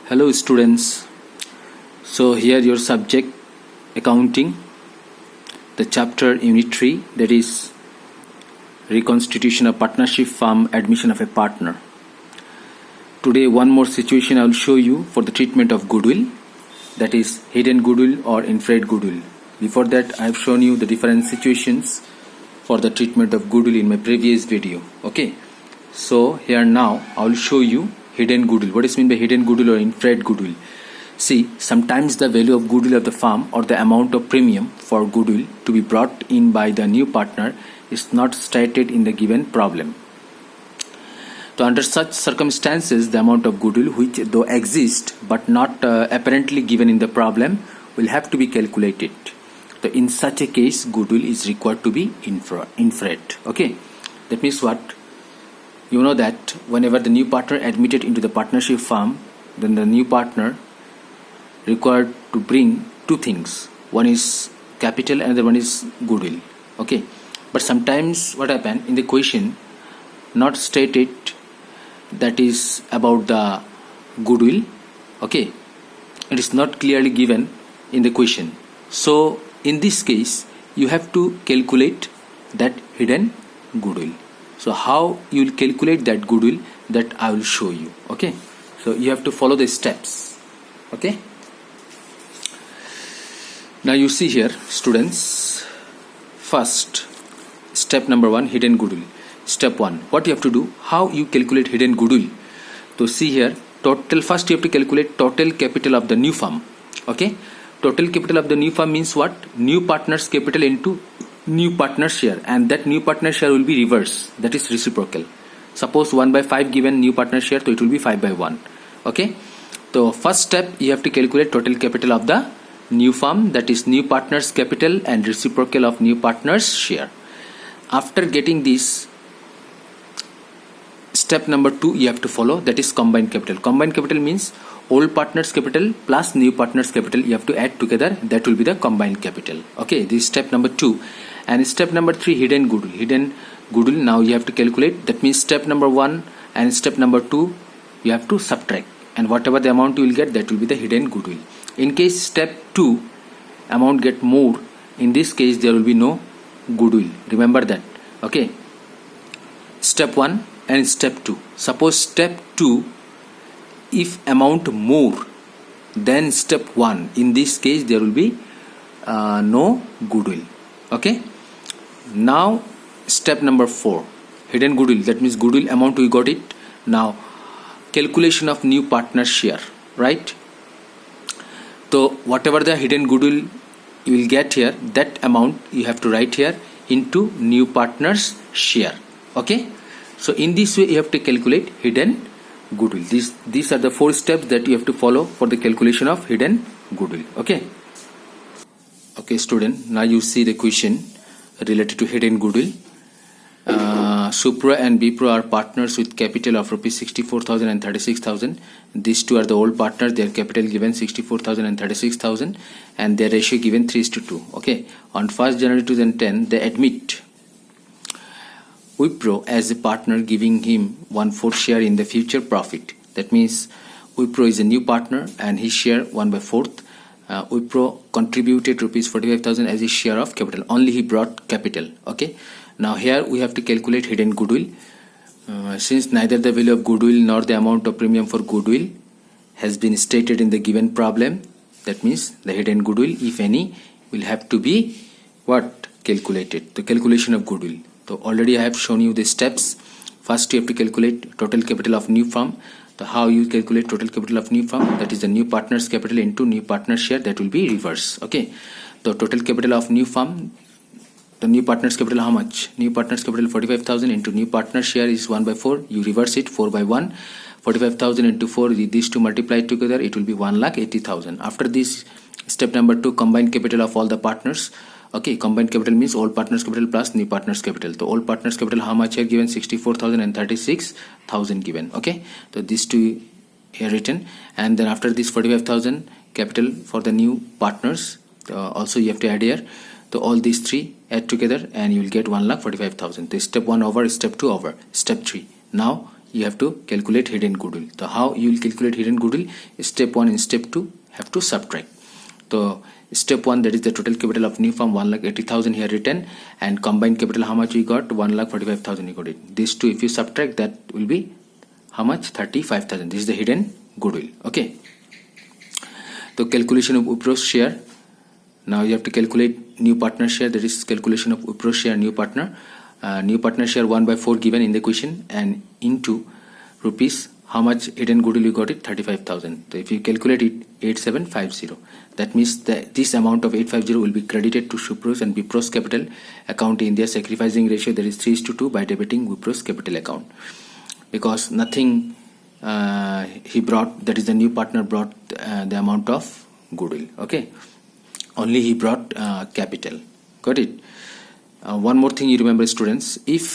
Hello students, so here your subject accounting, the chapter unit 3, that is reconstitution of partnership firm, admission of a partner. Today one more situation I will show you for the treatment of goodwill, that is hidden goodwill or inferred goodwill. Before that I have shown you the different situations for the treatment of goodwill in my previous video. Okay, so here now I will show you hidden goodwill. What is meant by hidden goodwill or inferred goodwill? See, sometimes the value of goodwill of the firm or the amount of premium for goodwill to be brought in by the new partner is not stated in the given problem. So under such circumstances, the amount of goodwill which though exists but not apparently given in the problem will have to be calculated. So in such a case, goodwill is required to be inferred. Okay, that means what? You know that whenever the new partner admitted into the partnership firm, then the new partner required to bring two things. One is capital, another one is goodwill. Okay, but sometimes what happen in the question not stated that is about the goodwill. Okay, it is not clearly given in the question. So in this case you have to calculate that hidden goodwill. So how you will calculate that goodwill, that I will show you. Okay, so you have to follow the steps. Okay, now you see here students, first step number 1, hidden goodwill. Step 1, what you have to do, how you calculate hidden goodwill. So see here, total, first you have to calculate total capital of the new firm. Okay, total capital of the new firm means what? New partner's capital into new partner share, and that new partner share will be reverse, that is reciprocal. Suppose 1/5 given new partner share, so it will be 5/1. Okay, so first step you have to calculate total capital of the new firm, that is new partner's capital and reciprocal of new partner's share. After getting this, step number 2 you have to follow, that is combined capital. Combined capital means old partner's capital plus new partner's capital you have to add together, that will be the combined capital. Okay, this is step number 2. And step number 3, hidden goodwill. Hidden goodwill now you have to calculate, that means step number 1 and step number 2 you have to subtract, and whatever the amount you will get, that will be the hidden goodwill. In case step 2 amount get more, in this case there will be no goodwill, remember that. Okay, step 1 and step 2. Suppose step 2, if amount more than step 1, in this case there will be no goodwill. Okay, now step number 4, hidden goodwill, that means goodwill amount we got it. Now calculation of new partner share, right? So whatever the hidden goodwill you will get here, that amount you have to write here into new partner's share. Okay, so in this way you have to calculate hidden goodwill. These are the 4 steps that you have to follow for the calculation of hidden goodwill. Okay student, now you see the question related to hidden goodwill. Supra and Bipro are partners with capital of rupees 64,000 and 36,000. These two are the old partners, their capital given 64,000 and 36,000 and their ratio given 3:2. Okay, on 1st January 2010 they admit Wipro as a partner, giving him 1/4 share in the future profit. That means Wipro is a new partner and his share 1/4. Wipro contributed rupees 45,000 as his share of capital. Only he brought capital. Okay, now here we have to calculate hidden goodwill. Since neither the value of goodwill nor the amount of premium for goodwill has been stated in the given problem, that means the hidden goodwill, if any, will have to be what? Calculated. The calculation of goodwill. So already I have shown you the steps. First you have to calculate total capital of new firm. So how you calculate total capital of new firm, that is the new partner's capital into new partner share, that will be reverse. Okay, the total capital of new firm, the new partner's capital how much? New partner's capital 45,000 into new partner share is 1/4. You reverse it, 4/1. 45,000 into 4, these two multiplied together, it will be 1,80,000. After this, step number 2, combined capital of all the partners. Okay, combined capital means old partner's capital plus new partner's capital. So old partner's capital how much here given? 64,000 and 36,000 given. Okay, so these two here written, and then after this 45,000 capital for the new partners, also you have to add here. So all these 3 add together and you will get 1,45,000. So step 1 over, step 2 over, step 3. Now you have to calculate hidden goodwill. So how you will calculate hidden goodwill? Step 1 and step 2 have to subtract. So step 1, that is the total capital of new firm 1,80,000 here written, and combined capital how much we got? 1,45,000 we got it. These two if you subtract, that will be how much? 35,000. This is the hidden goodwill. Okay. So calculation of Wipro's share. Now you have to calculate new partner share, that is calculation of Wipro share new partner. New partner share 1/4 given in the question, and into rupees how much hidden goodwill you got it? 35,000. So if you calculate it, 8750. That means that this amount of 850 will be credited to Wipro's and Wipro's capital account in their sacrificing ratio, that is 3:2, by debiting Wipro's capital account, because nothing he brought, that is the new partner brought the amount of goodwill. Okay, only he brought capital. Got it? One more thing you remember, students, if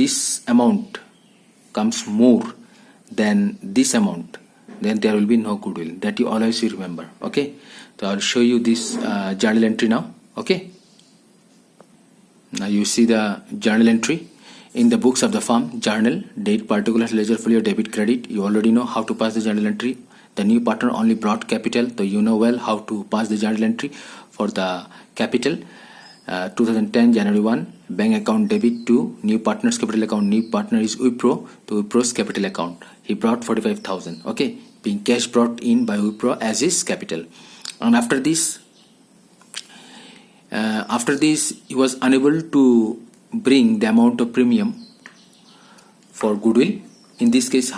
this amount comes more than this amount, then there will be no goodwill. That you always remember. Okay, so I'll show you this journal entry now. Okay, now you see the journal entry in the books of the firm. Journal, date, particulars, ledger, folio, debit, credit. You already know how to pass the journal entry. The new partner only brought capital, so you know well how to pass the journal entry for the capital. 2010 January 1, bank account debit to new partner's capital account. New partner is Wipro, to Wipro's capital account. He brought 45,000. Okay, being cash brought in by Wipro as his capital. And after this he was unable to bring the amount of premium for goodwill. In this case,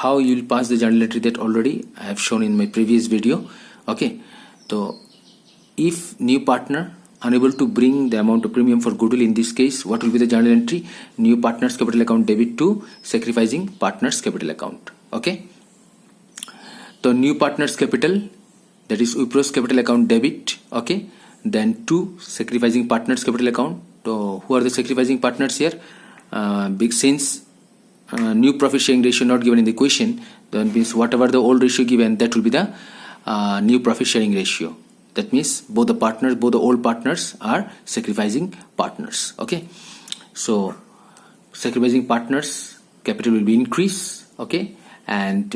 how you will pass the journal entry, that already I have shown in my previous video. Okay, so if new partner unable to bring the amount of premium for goodwill, in this case what will be the journal entry? New partner's capital account debit to sacrificing partner's capital account. Okay, so new partner's capital, that is Wipro's capital account debit. Okay, then to sacrificing partner's capital account. So who are the sacrificing partners here? Since new profit sharing ratio not given in the equation, then means whatever the old ratio given, that will be the new profit sharing ratio. That means both the old partners are sacrificing partners. Okay, so sacrificing partners capital will be increased. Okay, and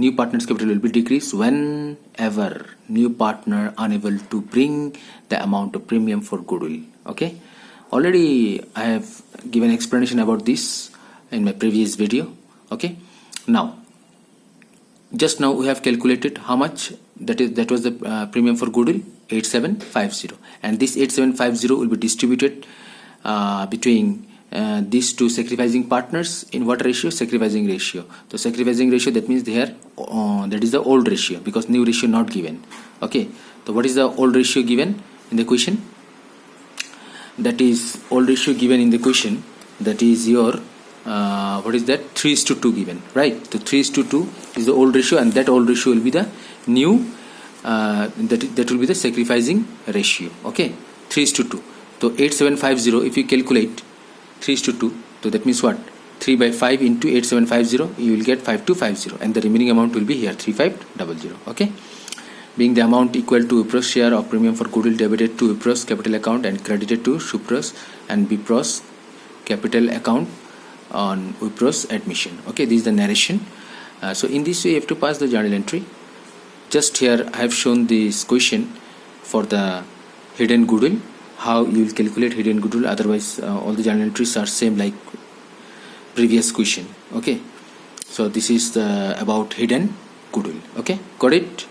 new partners capital will be decreased whenever new partner unable to bring the amount of premium for goodwill. Okay, already I have given explanation about this in my previous video. Okay, now just now we have calculated how much that was the premium for goodwill, 8750, and this 8750 will be distributed between these two sacrificing partners in what ratio? Sacrificing ratio. So sacrificing ratio, that means there that is the old ratio, because new ratio not given. Okay, so what is the old ratio given in the question? That is old ratio given in the question, that is your what is that? 3:2 given, right? So 3:2 is the old ratio, and that old ratio will be the new that will be the sacrificing ratio. Okay, 3:2. So 8750, if you calculate 3:2, so that means what? 3/5 into 8750, you will get 5250, and the remaining amount will be here 3500. Okay, being the amount equal to Wipro's share of premium for goodwill debited to Wipro's capital account and credited to Wipro's and Wipro's capital account on Wipro's admission. Okay, this is the narration. So in this way you have to pass the journal entry. Just here I have shown this question for the hidden goodwill, how you will calculate hidden goodwill. Otherwise all the journal entries are same like previous question. Okay, so this is the about hidden goodwill. Okay, got it?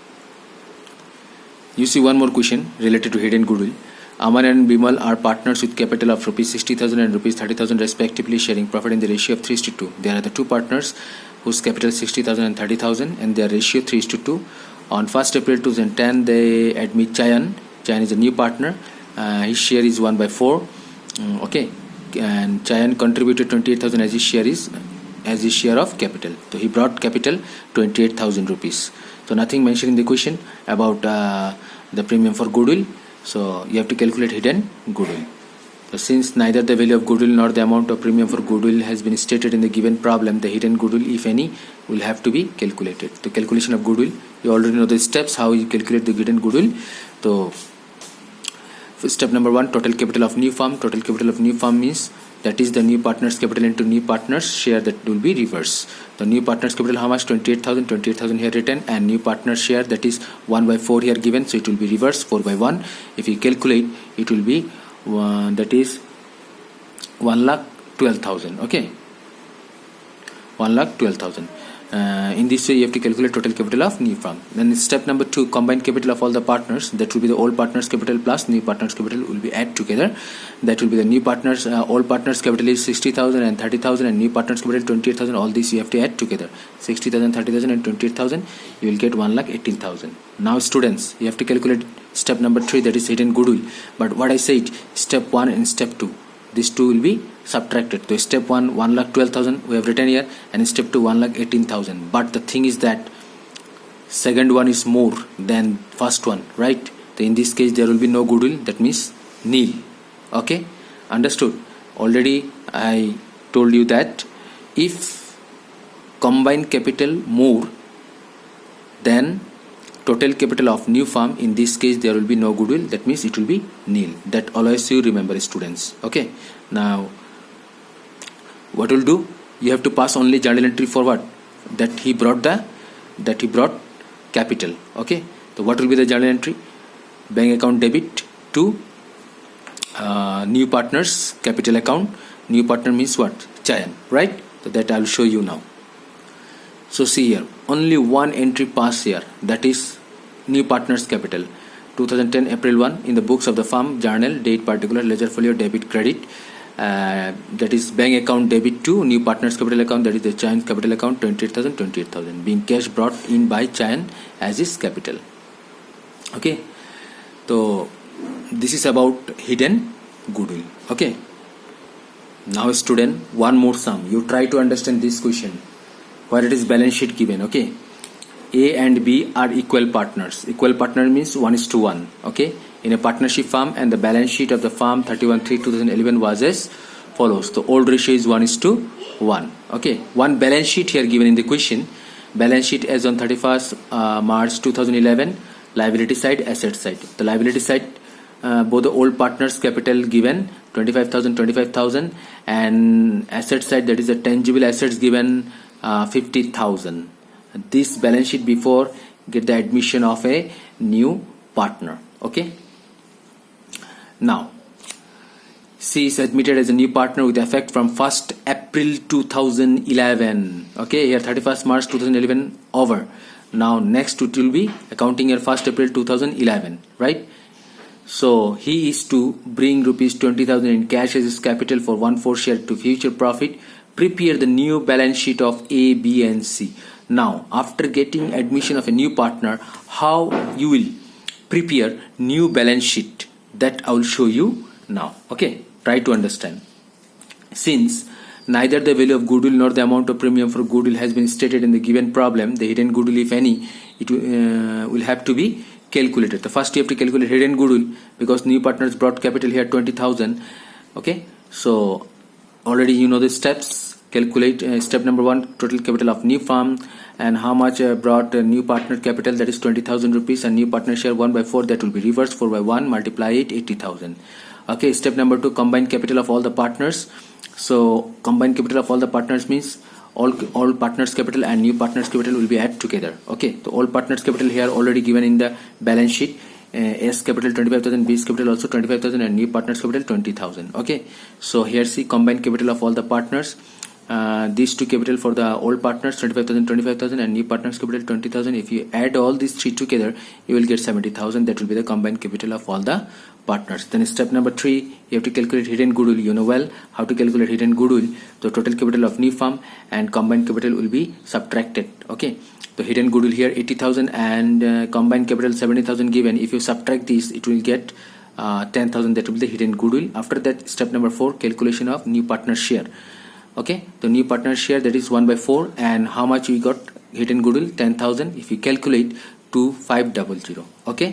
You see one more question related to hidden goodwill. Aman and Bimal are partners with capital of rupees 60,000 and rupees 30,000 respectively, sharing profit in the ratio of 3:2. There are the two partners whose capital is 60,000 and 30,000, and their ratio 3:2. On 1st April 2010, they admit Chayan. Chayan is a new partner. His share is 1/4. Okay, and Chayan contributed 28,000 as his share of capital. So he brought capital 28,000 rupees. So nothing mentioned in the question about the premium for goodwill. So you have to calculate hidden goodwill. So since neither the value of goodwill nor the amount of premium for goodwill has been stated in the given problem, the hidden goodwill, if any, will have to be calculated. The calculation of goodwill, you already know the steps how you calculate the hidden goodwill. So step number 1, total capital of new firm. Total capital of new firm means that is the new partners capital into new partners share, that will be reverse. The new partners capital how much? 28,000 here written, and new partners share, that is 1/4 here given, so it will be reverse 4/1. If you calculate, it will be that is 1,12,000. Okay, 1,12,000. In this way you have to calculate total capital of new firm. Then step number 2, combined capital of all the partners, that will be the old partners capital plus new partners capital will be add together. That will be the new partners, old partners capital is 60,000 and 30,000, and new partners capital 28,000. All this you have to add together, 60,000, 30,000 and 28,000, you will get 1,18,000. Now students, you have to calculate step number 3, that is hidden goodwill. But what I said, step 1 and step 2, these two will be subtracted. So step 1, 1,12,000 we have written here, and step 2, 1,18,000. But the thing is that second one is more than first one, right? So in this case there will be no goodwill, that means nil. Okay, understood? Already I told you that if combined capital more than total capital of new firm, in this case there will be no goodwill, that means it will be nil. That always you remember, students. Okay, now what will do? You have to pass only journal entry forward, that he brought capital. Okay, so what will be the journal entry? Bank account debit to new partners capital account. New partner means what? Chayan, right? So that I will show you now. So see here, only one entry pass here, that is new partners capital, 2010 April 1 in the books of the firm, journal, date, particular, ledger folio, debit, credit. That is bank account debit to new partners capital account, that is the Chayan capital account, 28,000 being cash brought in by Chayan as his capital. Okay, so this is about hidden goodwill. Okay, now student, one more sum. You try to understand this question where it is balance sheet given. Okay, A and B are equal partners. Equal partner means 1:1. Okay, in a partnership firm, and the balance sheet of the firm 31/3/2011 was as follows. The old ratio is 1:1. Okay, one balance sheet here given in the question. Balance sheet as on 31st March 2011. Liability side, asset side. The liability side, both the old partners capital given 25,000, and asset side, that is the tangible assets given 50,000. This balance sheet before get the admission of a new partner. Okay, now C is admitted as a new partner with effect from 1st April 2011. Okay, here 31st March 2011 over. Now next it will be accounting year 1st April 2011, right? So he is to bring rupees 20,000 in cash as his capital for 1/4 share to future profit. Prepare the new balance sheet of A, B and C. Now after getting admission of a new partner, how you will prepare new balance sheet, that I will show you now. Okay, try to understand. Since neither the value of goodwill nor the amount of premium for goodwill has been stated in the given problem, the hidden goodwill, if any, it will have to be calculated. The first you have to calculate hidden goodwill, because new partners brought capital here 20,000. Okay, so already you know the steps. Calculate step number 1, total capital of new firm, and how much brought new partner capital, that is 20,000 rupees, and new partner share 1/4, that will be reversed 4/1, multiply it 80,000. Okay, step number 2, combined capital of all the partners. So combined capital of all the partners means all partners capital and new partners capital will be added together. Okay, so all partners capital here already given in the balance sheet. S capital 25,000, B's capital also 25,000, and new partners capital 20,000. Okay, so here see combined capital of all the partners. These two capital for the old partners 25,000, and new partners capital 20,000. If you add all these three together, you will get 70,000. That will be the combined capital of all the partners. Then step number 3, you have to calculate hidden goodwill. You know well how to calculate hidden goodwill. The total capital of new firm and combined capital will be subtracted. Okay, the hidden goodwill here 80,000 and combined capital 70,000 given. If you subtract this, it will get 10,000. That will be the hidden goodwill. After that, step number 4, calculation of new partner share. Okay, the new partner share, that is 1/4, and how much we got hidden goodwill 10,000. If you calculate 2500. Okay,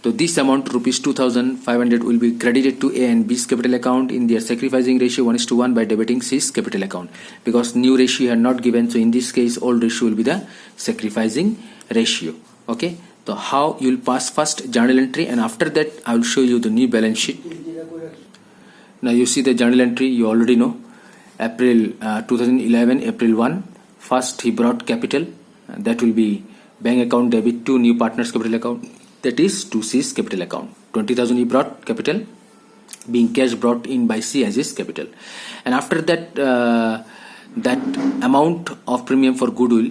so this amount rupees 2,500 will be credited to A and B's capital account in their sacrificing ratio 1:1 by debiting C's capital account, because new ratio are not given. So in this case, old ratio will be the sacrificing ratio. Okay, so how you will pass first journal entry, and after that I will show you the new balance sheet. Now you see the journal entry, you already know. April 2011, April 1, first he brought capital, that will be bank account debit to new partners capital account, that is to C's capital account. 20,000 he brought capital, being cash brought in by C as his capital. And after that, that amount of premium for goodwill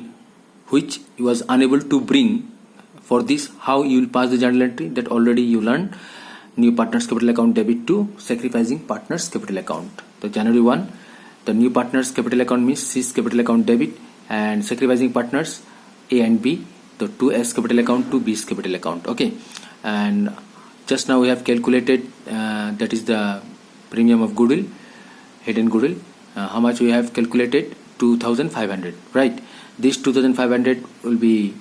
which he was unable to bring, for this how you will pass the journal entry, that already you learned. New partners capital account debit to sacrificing partners capital account. So January 1, the new partners capital account means C's capital account debit, and sacrificing partners A and B, the 2S capital account to B's capital account. Okay, and just now we have calculated that is the premium of goodwill, hidden goodwill. How much we have calculated? 2,500, right? This 2,500 will be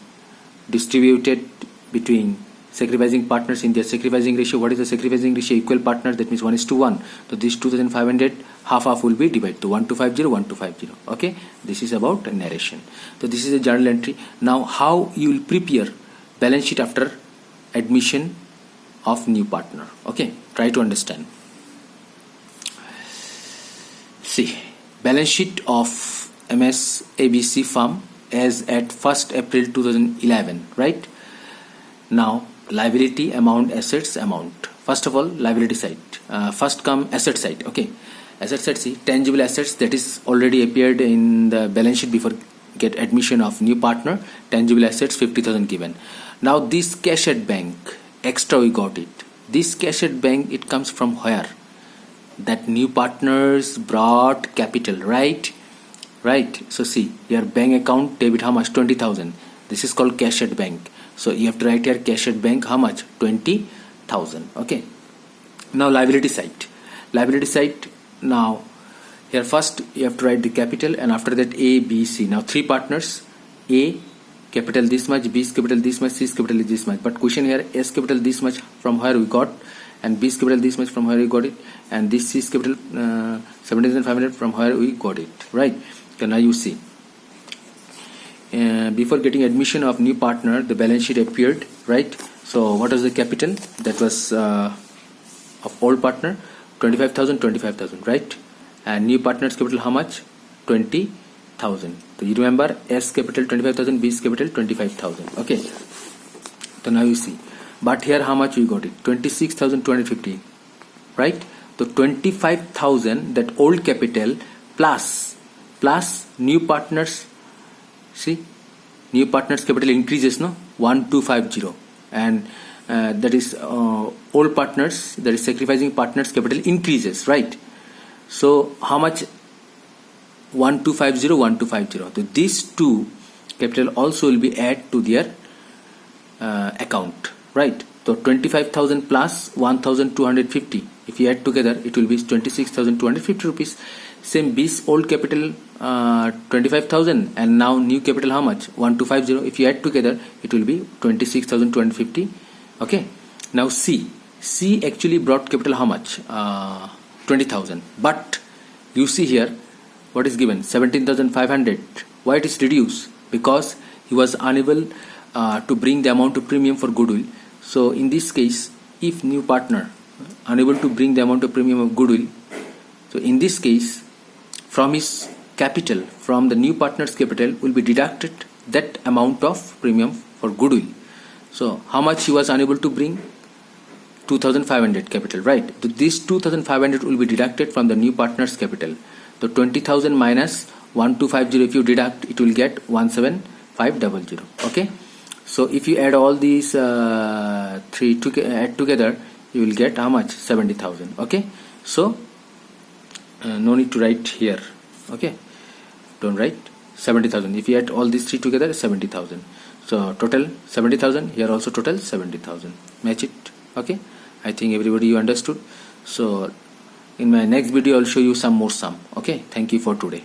distributed between sacrificing partners in their sacrificing ratio. What is the sacrificing ratio? Equal partners, that means 1:1. So this 2,500 half will be divided to 1250, 1250. Okay, this is about narration. So this is a journal entry. Now how you will prepare balance sheet after admission of new partner? Okay, try to understand. See, balance sheet of MS ABC firm as at 1st April 2011, right? Now liability amount, assets amount. First of all, liability side. First come asset side. Okay, asset side, see, tangible assets, that is already appeared in the balance sheet before get admission of new partner. Tangible assets 50,000 given. Now this cash at bank, extra we got it. This cash at bank, it comes from where? That new partners brought capital, right? Right. So see, your bank account debit how much? 20,000. This is called cash at bank. So you have to write here cash at bank how much? 20,000. Okay. Now liability side. Liability side. Now here first you have to write the capital, and after that A, B, C. Now three partners. A capital this much, B's capital this much, C's capital is this much. But question here, S capital this much from where we got, and B's capital this much from where we got it, and this C's capital 17,500 from where we got it, right? So now you see, before getting admission of new partner, the balance sheet appeared, right? So what was the capital? That was of old partner, 25,000, right? And new partner's capital how much? 20,000. So you remember, S capital 25,000, B's capital 25,000. Okay. So now you see, but here how much we got it? 26,250, right? So 25,000, that old capital plus new partners. See, new partners capital increases, no? 1250, and that is old partners, that is sacrificing partners capital increases, right? So how much? 1250. So these two capital also will be added to their account, right? So 25,000 plus 1,250. If you add together, it will be 26,250 rupees. Same B's old capital 25,000, and now new capital how much? 1250. If you add together, it will be 26,250. Okay. Now C actually brought capital how much? 20,000. But you see here, what is given? 17,500. Why it is reduced? Because he was unable to bring the amount of premium for goodwill. So in this case, if new partner unable to bring the amount of premium of goodwill, so in this case, from his capital, from the new partner's capital, will be deducted that amount of premium for goodwill. So how much he was unable to bring? 2,500 capital, right? So this 2,500 will be deducted from the new partner's capital. So 20,000 minus 1250, if you deduct, it will get 17,500. Okay. So if you add all these three add together, you will get how much? 70,000. Okay. So no need to write here. Okay. Don't write 70,000. If you add all these three together, 70,000. So total 70,000. Here also total 70,000. Match it. Okay. I think everybody you understood. So in my next video, I'll show you some more sum. Okay. Thank you for today.